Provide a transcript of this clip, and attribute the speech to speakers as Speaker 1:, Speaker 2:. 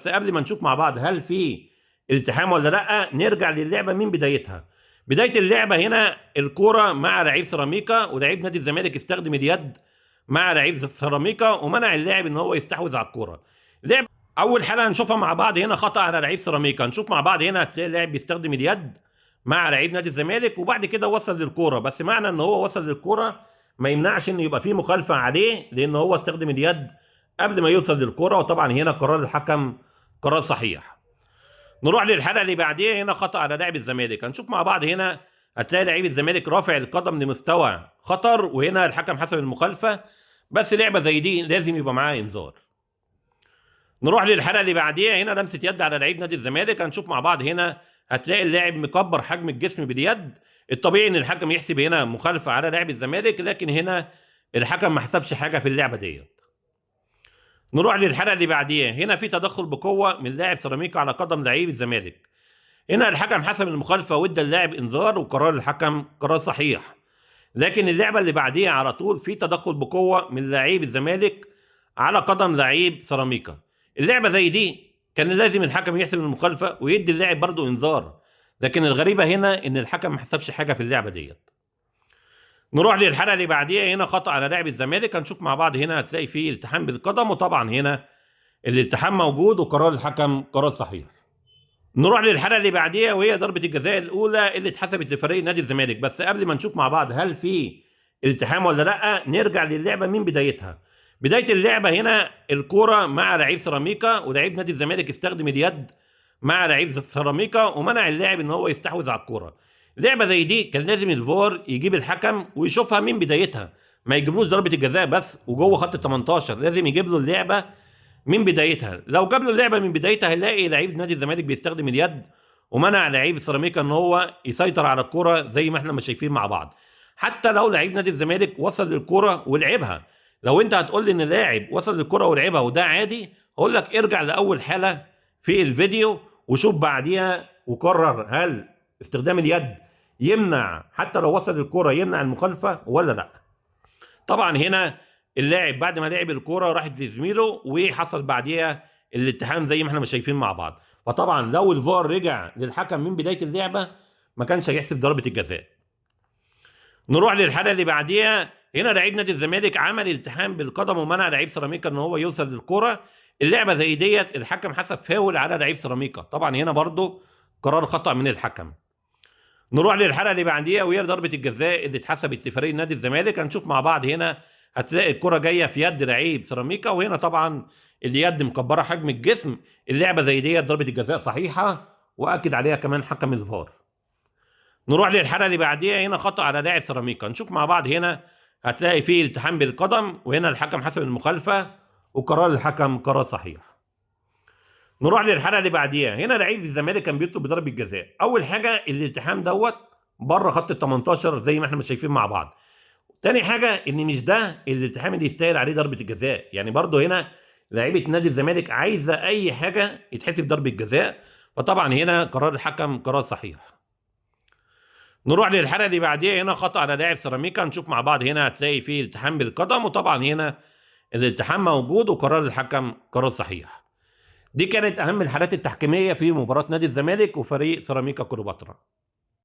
Speaker 1: بس قبل ما نشوف مع بعض هل في التحام ولا لا، نرجع للعبه من بدايتها. بدايه اللعبه هنا الكوره مع لعيب سيراميكا، ولعيب نادي الزمالك استخدم اليد مع لعيب سيراميكا ومنع اللاعب ان هو يستحوذ على الكوره. لعب اول حاله هنشوفها مع بعض هنا خطا على لعيب سيراميكا. هنشوف مع بعض هنا هتلاقي اللاعب بيستخدم اليد مع لعيب نادي الزمالك وبعد كده وصل للكوره، بس معنى ان هو وصل للكوره ما يمنعش ان يبقى في مخالفه عليه، لان هو استخدم اليد قبل ما يوصل للكوره، وطبعا هنا قرار الحكم قرار صحيح. نروح للحلقه اللي بعديها. هنا خطا على لاعب الزمالك. هنشوف مع بعض هنا هتلاقي لعيب الزمالك رافع القدم لمستوى خطر، وهنا الحكم حسب المخالفه، بس لعبه زي دي لازم يبقى معاها انذار. نروح للحلقه اللي بعديها. هنا لمسه يد على لعيب نادي الزمالك. هنشوف مع بعض هنا هتلاقي اللاعب مكبر حجم الجسم باليد. الطبيعي ان الحكم يحسب هنا مخالفه على لاعب الزمالك، لكن هنا الحكم ما حسبش حاجه في اللعبه ديت. نروح للحلقه اللي بعديها. هنا في تدخل بقوه من لاعب سيراميكا على قدم لعيب الزمالك. هنا الحكم حسب المخالفه وادى اللاعب انذار، وقرار الحكم قرار صحيح. لكن اللعبه اللي بعديها على طول في تدخل بقوه من لعيب الزمالك على قدم لعيب سيراميكا. اللعبه زي دي كان لازم الحكم يحسب المخالفه ويدي اللاعب برضه انذار، لكن الغريبه هنا ان الحكم ما حسبش حاجه في اللعبه ديت. نروح للحلقه اللي بعديها. هنا خطا على لاعب الزمالك. هنشوف مع بعض هنا هتلاقي فيه التحام بالقدم، وطبعا هنا الالتحام موجود وقرار الحكم قرار صحيح. نروح للحلقه اللي بعديها وهي ضربه الجزاء الاولى اللي اتحسبت لفريق نادي الزمالك، بس قبل ما نشوف مع بعض هل في التحام ولا لا، نرجع للعبه من بدايتها. بدايه اللعبه هنا الكوره مع لعيب سيراميكا، ولعيب نادي الزمالك استخدم اليد مع لعيب سيراميكا ومنع اللاعب ان هو يستحوذ على الكوره. لعبه زي دي كان لازم الفار يجيب الحكم ويشوفها من بدايتها، ما يجيبلوش ضربه الجزاء بس وجوه خط ال 18، لازم يجيب له اللعبه من بدايتها. لو جاب له اللعبه من بدايتها هيلاقي لعيب نادي الزمالك بيستخدم اليد ومنع لعيب سيراميكا ان هو يسيطر على الكوره زي ما احنا ما شايفين مع بعض. حتى لو لعيب نادي الزمالك وصل للكوره ولعبها، لو انت هتقول لي ان لاعب وصل للكوره ولعبها وده عادي، هقول لك ارجع لاول حاله في الفيديو وشوف بعديها وقرر هل استخدام اليد يمنع حتى لو وصل للكوره يمنع المخالفه ولا لا. طبعا هنا اللاعب بعد ما لعب الكوره راحت لزميله وحصل بعديها الاتهام زي ما احنا مش شايفين مع بعض، فطبعا لو الفار رجع للحكم من بدايه اللعبه ما كانش هيحسب ضربه الجزاء. نروح للحاله اللي بعديها. هنا لعيب نادي الزمالك عمل التحام بالقدم ومنع لعيب سيراميكا ان هو يوصل للكوره. اللعبه زي ديت الحكم حسب فاول على لعيب سيراميكا، طبعا هنا برضو قرار خطا من الحكم. نروح للحلقه اللي بعديها وهي ضربه الجزاء اللي اتحسبت لفريق نادي الزمالك. هنشوف مع بعض هنا هتلاقي الكره جايه في يد لعيب سيراميكا، وهنا طبعا اليد مكبره حجم الجسم. اللعبه زي دي ضربه الجزاء صحيحه واكد عليها كمان حكم الفار. نروح للحلقه اللي بعديها. هنا خطا على لاعب سيراميكا. نشوف مع بعض هنا هتلاقي فيه التحام بالقدم، وهنا الحكم حسب المخالفه وقرار الحكم قرار صحيح. نروح للحلقه اللي بعديها. هنا لعيب الزمالك كان بيطلب بضربه جزاء. اول حاجه الالتحام دوت بره خط ال 18 زي ما احنا مش شايفين مع بعض. تاني حاجه ان مش ده الالتحام اللي يستاهل عليه ضربه الجزاء، يعني برضه هنا لعيبه نادي الزمالك عايزه اي حاجه يتحسب ضربه جزاء، فطبعا هنا قرار الحكم قرار صحيح. نروح للحلقه اللي بعديها. هنا خطا على لاعب سيراميكا. نشوف مع بعض هنا هتلاقي فيه التحام بالقدم، وطبعا هنا الالتحام موجود وقرار الحكم قرار صحيح. دي كانت اهم الحالات التحكيميه في مباراه نادي الزمالك وفريق سيراميكا كليوباترا.